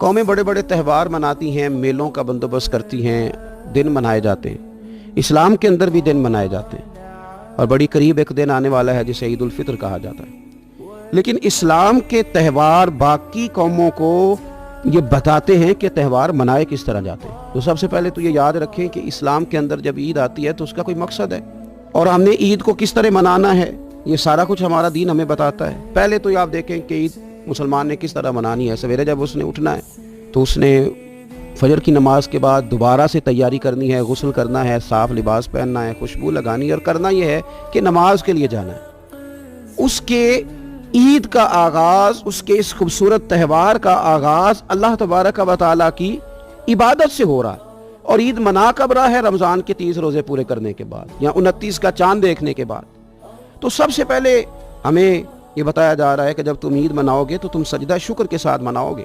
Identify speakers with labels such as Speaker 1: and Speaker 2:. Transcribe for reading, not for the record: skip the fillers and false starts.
Speaker 1: कौमें बड़े बड़े त्यौहार मनाती हैं, मेलों का बंदोबस्त करती हैं, दिन मनाए जाते हैं। इस्लाम के अंदर भी दिन मनाए जाते हैं और बड़ी करीब एक दिन आने वाला है जिसे ईद उल फित्र कहा जाता है। लेकिन इस्लाम के त्यौहार बाकी कौमों को ये बताते हैं कि त्यौहार मनाए किस तरह जाते हैं। तो सबसे पहले तो ये याद रखें कि इस्लाम के अंदर जब ईद आती है तो उसका कोई मकसद है और हमने ईद को किस तरह मनाना है, ये सारा कुछ हमारा दीन हमें बताता है। पहले तो आप देखें कि ईद मुसलमान ने किस तरह मनानी है। सवेरे जब उसने उठना है तो उसने फजर की नमाज के बाद दोबारा से तैयारी करनी है, गुस्ल करना है, साफ लिबास पहनना है, खुशबू लगानी है और करना यह है कि नमाज के लिए जाना है। उसके ईद का आगाज, उसके इस खूबसूरत त्यौहार का आगाज अल्लाह तबारक व तआला की इबादत से हो रहा है। और ईद मना कब रहा है? रमज़ान के 30 रोजे पूरे करने के बाद या 29 का चांद देखने के बाद। तो सबसे पहले हमें ये बताया जा रहा है कि जब तुम ईद मनाओगे तो तुम सजदा शुक्र के साथ मनाओगे।